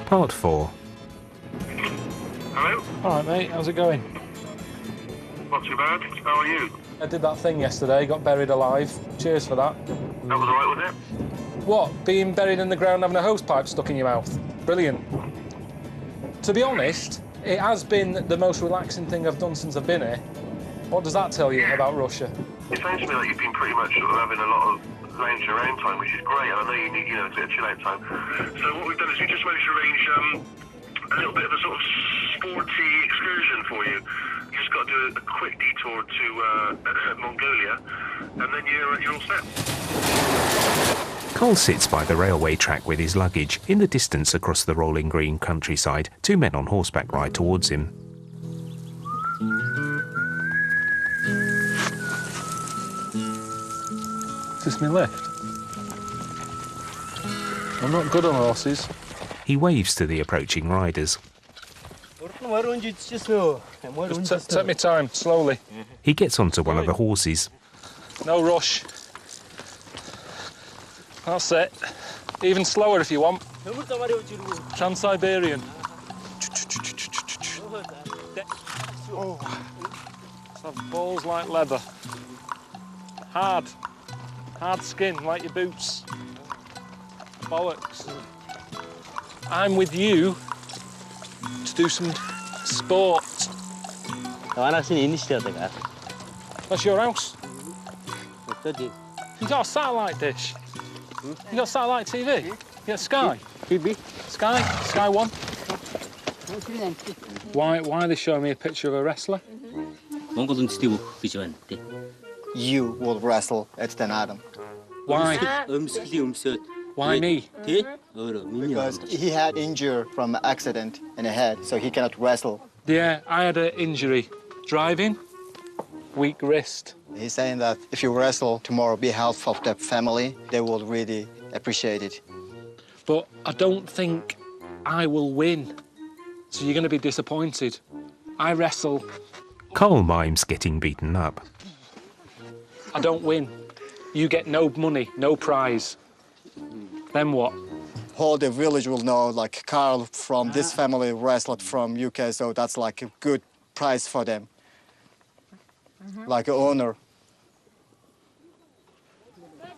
Part 4. Hello? Alright mate, how's it going? Not too bad. How are you? I did that thing yesterday, got buried alive. Cheers for that. That was alright, was it? What, being buried in the ground having a hose pipe stuck in your mouth? Brilliant. To be honest, it has been the most relaxing thing I've done since I've been here. What does that tell you about Russia? It sounds to me like you've been pretty much sort of having a lot of lounge around time, which is great. And I know you need, a bit of chill out time. So what we've done is we just managed to arrange a little bit of a sort of sporty excursion for you. You just got to do a quick detour to Mongolia, and then you're all set. Cole sits by the railway track with his luggage. In the distance across the rolling green countryside, two men on horseback ride towards him. Is this my lift? I'm not good on horses. He waves to the approaching riders. Just take me time, slowly. He gets onto one of the horses. No rush. That's it. Even slower if you want. Trans Siberian. Oh. Have balls like leather. Hard skin like your boots. Bollocks. I'm with you to do some sport. That's your house? You got a satellite dish? You got satellite TV? You got Sky? Sky 1? Why are they showing me a picture of a wrestler? You will wrestle at Den Adam. Why? Why me? Because he had injury from an accident in the head, so he cannot wrestle. Yeah, I had an injury. Driving, weak wrist. He's saying that if you wrestle tomorrow, be half of the family, they will really appreciate it. But I don't think I will win. So you're going to be disappointed. I wrestle. Cole mimes getting beaten up. I don't win. You get no money, no prize. Then what? Whole the village will know, like, Carl from this family wrestled from UK, so that's like a good prize for them. Like an honor.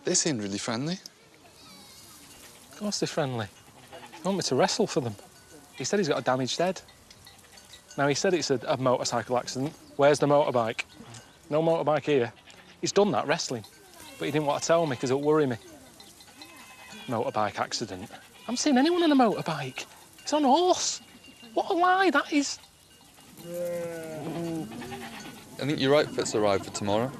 They seem really friendly. Of course they're friendly. They want me to wrestle for them. He said he's got a damaged head. Now, he said it's a motorcycle accident. Where's the motorbike? No motorbike here. He's done that wrestling, but he didn't want to tell me because it'll worry me. Motorbike accident. I haven't seen anyone on a motorbike. It's on a horse. What a lie that is. I think your outfit's arrived for tomorrow.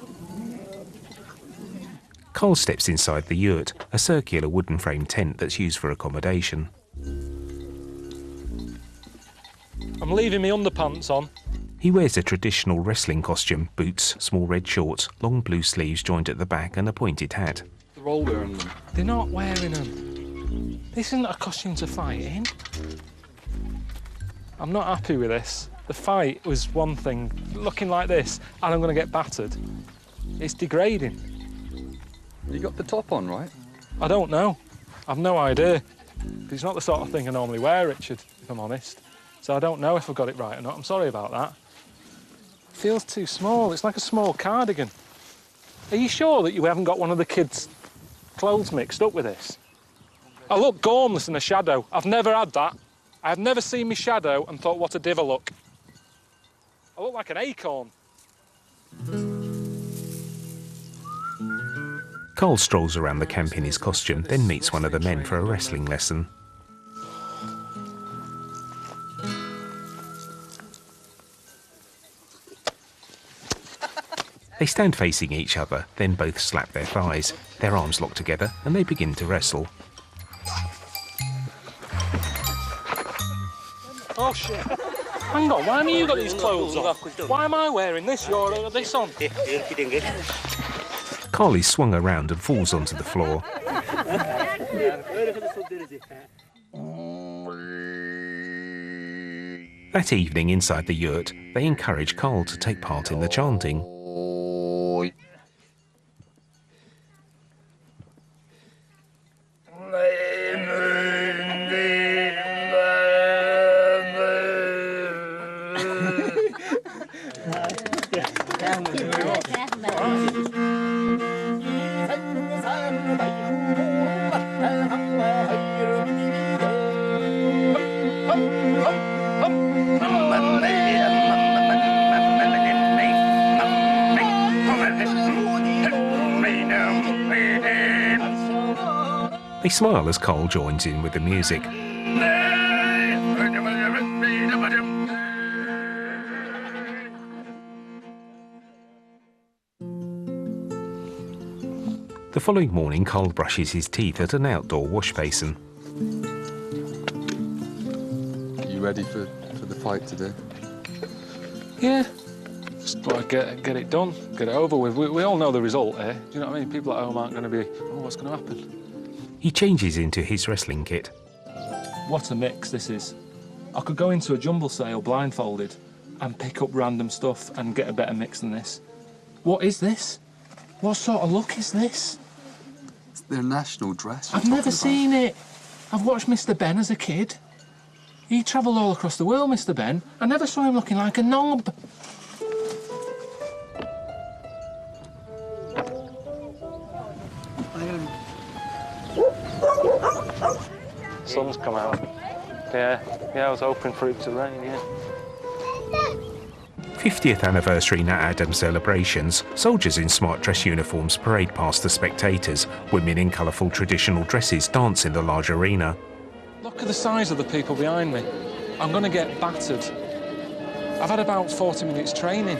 Cole steps inside the yurt, a circular wooden frame tent that's used for accommodation. I'm leaving my underpants on. He wears a traditional wrestling costume, boots, small red shorts, long blue sleeves joined at the back and a pointed hat. They're all wearing them. They're not wearing them. This isn't a costume to fight in. I'm not happy with this. The fight was one thing, looking like this, and I'm going to get battered. It's degrading. You got the top on, right? I don't know. I've no idea. It's not the sort of thing I normally wear, Richard, if I'm honest. So I don't know if I've got it right or not. I'm sorry about that. It feels too small. It's like a small cardigan. Are you sure that you haven't got one of the kids' clothes mixed up with this? I look gormless in a shadow. I've never had that. I've never seen me shadow and thought, what a div I look. I look like an acorn. Cole strolls around the camp in his costume, then meets one of the men for a wrestling lesson. They stand facing each other, then both slap their thighs. Their arms lock together and they begin to wrestle. Oh, shit. Hang on, why have you got these clothes on? Why am I wearing this? You're this on. Cole is swung around and falls onto the floor. That evening inside the yurt, they encourage Cole to take part in the chanting. They smile as Carl joins in with the music. The following morning, Carl brushes his teeth at an outdoor wash basin. Are you ready for the fight today? Yeah. Just want to get it done, get it over with. We all know the result here. Do you know what I mean? People at home aren't going to be, oh, what's going to happen? He changes into his wrestling kit. What a mix this is. I could go into a jumble sale blindfolded and pick up random stuff and get a better mix than this. What is this? What sort of look is this? It's their national dress. I've never seen it. I've watched Mr. Ben as a kid. He travelled all across the world, Mr. Ben. I never saw him looking like a knob. Sun's come out. Yeah, I was hoping for it to rain, yeah. 50th anniversary Nat Adams celebrations, soldiers in smart dress uniforms parade past the spectators. Women in colourful traditional dresses dance in the large arena. Look at the size of the people behind me. I'm going to get battered. I've had about 40 minutes training.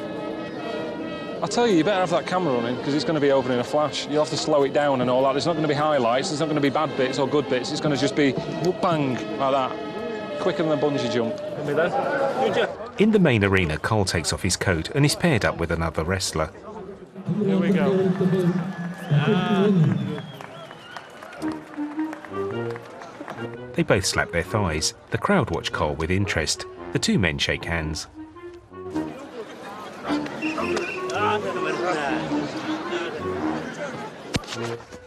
I tell you, you better have that camera running because it's going to be over in a flash. You'll have to slow it down and all that. There's not going to be highlights, there's not going to be bad bits or good bits. It's going to just be bang, like that. Quicker than a bungee jump. In the main arena, Carl takes off his coat and is paired up with another wrestler. Here we go. They both slap their thighs. The crowd watch Carl with interest. The two men shake hands.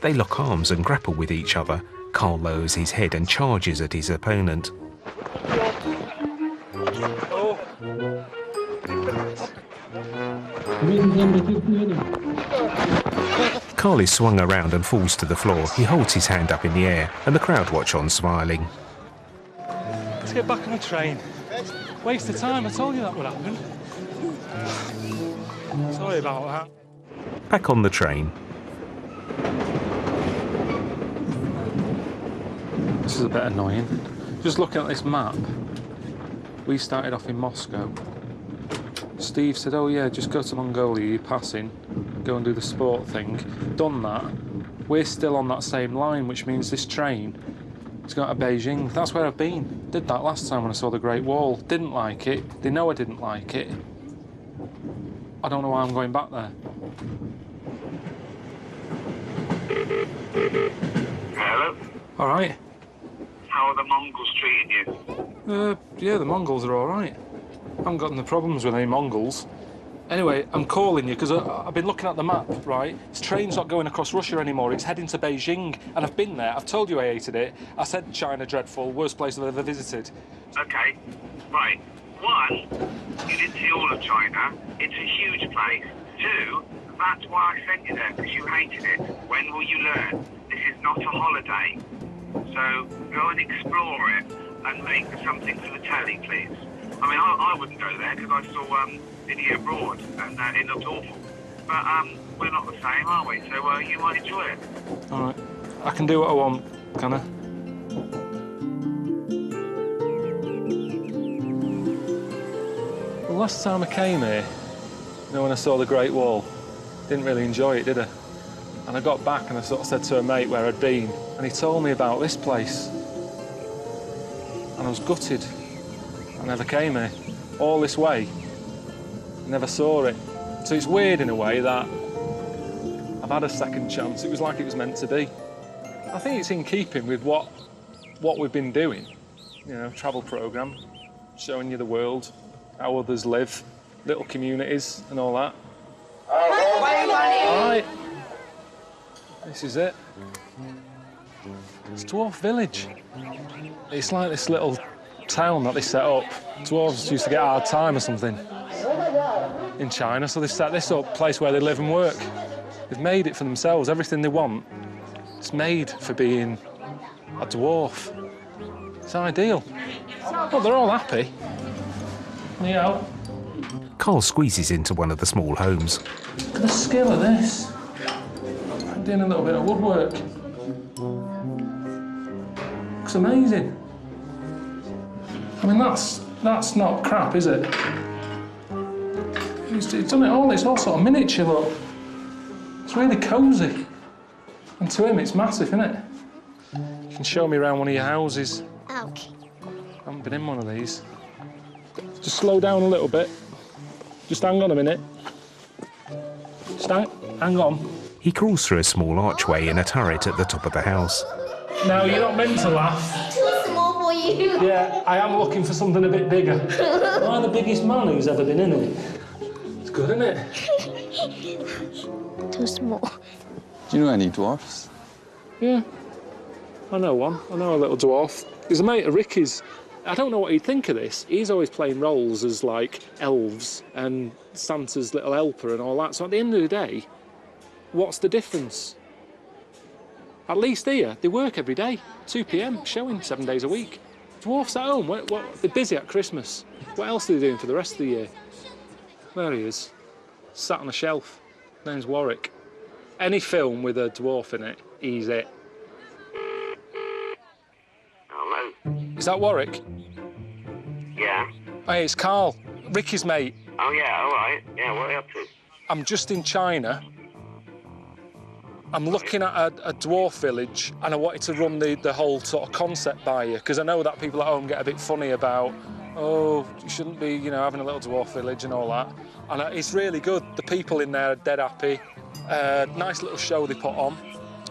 They lock arms and grapple with each other. Carl lowers his head and charges at his opponent. Carl is swung around and falls to the floor. He holds his hand up in the air and the crowd watch on, smiling. Let's get back on the train. Waste of time, I told you that would happen. Sorry about that. Back on the train. This is a bit annoying. Just looking at this map, we started off in Moscow. Steve said, oh yeah, just go to Mongolia, you're passing, go and do the sport thing. Done that. We're still on that same line, which means this train is going to Beijing. That's where I've been. Did that last time when I saw the Great Wall. Didn't like it. They know I didn't like it. I don't know why I'm going back there. Hello? All right. How are the Mongols treating you? Yeah, the Mongols are all right. I haven't got no problems with any Mongols. Anyway, I'm calling you because I've been looking at the map, right? This train's not going across Russia anymore. It's heading to Beijing, and I've been there. I've told you I hated it. I said China dreadful, worst place I've ever visited. Okay, right. One, you didn't see all of China. It's a huge place. Two, that's why I sent you there, because you hated it. When will you learn? This is not a holiday. So go and explore it and make something for the telly, please. I mean, I wouldn't go there because I saw Video Abroad and it looked awful. But we're not the same, are we? So you might enjoy it. All right. I can do what I want, can I? Well, last time I came here, you know, when I saw the Great Wall, didn't really enjoy it, did I? And I got back and I sort of said to a mate where I'd been, and he told me about this place. And I was gutted. I never came here. All this way. Never saw it. So it's weird in a way that I've had a second chance. It was like it was meant to be. I think it's in keeping with what we've been doing. You know, travel programme, showing you the world, how others live, little communities and all that. All right. This is it. It's Dwarf Village. It's like this little town that they set up. Dwarves used to get a hard time or something in China, so they set this up, place where they live and work. They've made it for themselves, everything they want. It's made for being a dwarf. It's ideal. Well, they're all happy. Yeah. Carl squeezes into one of the small homes. Look at the skill of this. I'm doing a little bit of woodwork. amazing. I mean, that's not crap, is it? He's done it all. It's all sort of miniature, look. It's really cosy. And to him, it's massive, isn't it? You can show me around one of your houses. Okay. I haven't been in one of these. Just slow down a little bit. Just hang on a minute. Just hang on. He crawls through a small archway in a turret at the top of the house. No, you're not meant to laugh. Too small for you. Yeah, I am looking for something a bit bigger. Am I the biggest man who's ever been in it? It's good, isn't it? Too small. Do you know any dwarfs? Yeah. I know one. I know a little dwarf. He's a mate of Ricky's. I don't know what he'd think of this. He's always playing roles as, like, elves and Santa's little helper and all that. So at the end of the day, what's the difference? At least here, they work every day. 2 p.m, showing 7 days a week. Dwarfs at home. They're busy at Christmas. What else are they doing for the rest of the year? There he is. Sat on a shelf. His name's Warwick. Any film with a dwarf in it, he's it. Hello? Is that Warwick? Yeah. Hey, it's Carl, Ricky's mate. Oh, yeah, all right. Yeah, what are you up to? I'm just in China. I'm looking at a dwarf village and I wanted to run the whole sort of concept by you because I know that people at home get a bit funny about, oh, you shouldn't be, you know, having a little dwarf village and all that. And it's really good. The people in there are dead happy. Nice little show they put on.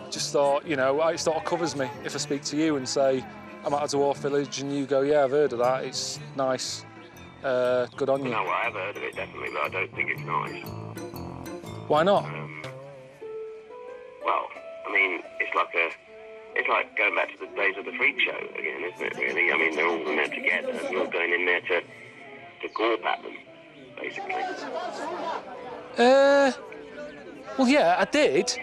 Just thought, you know, it sort of covers me if I speak to you and say, I'm at a dwarf village and you go, yeah, I've heard of that. It's nice. Good on you. No, well, I have heard of it, definitely, but I don't think it's nice. Why not? Well, I mean, it's like going back to the days of the freak show again, isn't it, really? I mean, they're all in there together, and you're going in there to gawp at them, basically. Well, yeah, I did.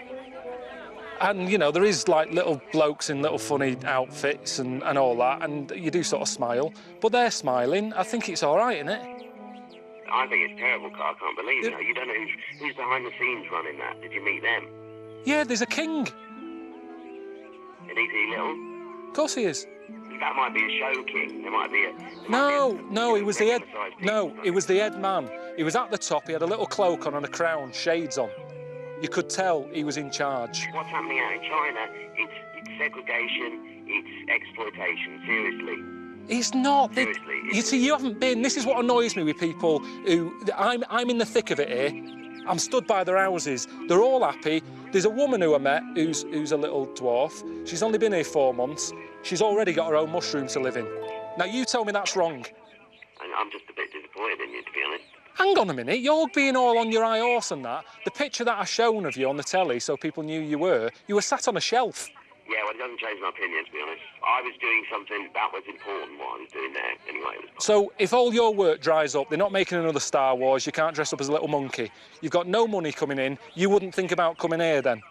And, you know, there is, like, little blokes in little funny outfits and all that, and you do sort of smile. But they're smiling. I think it's all right, isn't it? I think it's terrible, Carl. I can't believe it. You don't know who's behind the scenes running that. Did you meet them? Yeah, there's a king. And is he little? Of course he is. That might be a show king. There might be a... No, he was the head... No, he was the head man. He was at the top, he had a little cloak on and a crown, shades on. You could tell he was in charge. What's happening out in China, it's segregation, it's exploitation, seriously. It's not. Seriously. You see, you haven't been. This is what annoys me with people who... I'm in the thick of it here. I'm stood by their houses. They're all happy. There's a woman who I met who's a little dwarf. She's only been here 4 months. She's already got her own mushroom to live in. Now, you tell me that's wrong. I'm just a bit disappointed in you, to be honest. Hang on a minute, you're being all on your high horse and that. The picture that I shown of you on the telly so people knew you were sat on a shelf. Yeah, well, it doesn't change my opinion, to be honest. I was doing something that was important, what I was doing there. Anyway, it was... So, if all your work dries up, they're not making another Star Wars, you can't dress up as a little monkey, you've got no money coming in, you wouldn't think about coming here then?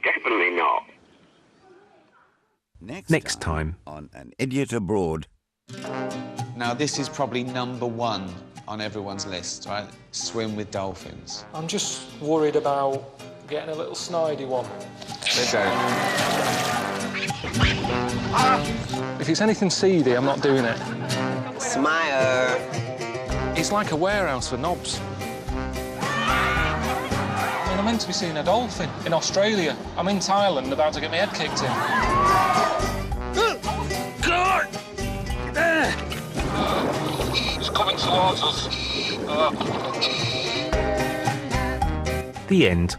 Definitely not. Next time on An Idiot Abroad. Now, this is probably #1 on everyone's list, right? Swim with dolphins. I'm just worried about getting a little snidey one. They don't. If it's anything seedy, I'm not doing it. Smile. It's like a warehouse for knobs. I mean, I'm meant to be seeing a dolphin in Australia. I'm in Thailand about to get my head kicked in. God! There! It's coming towards us. The end.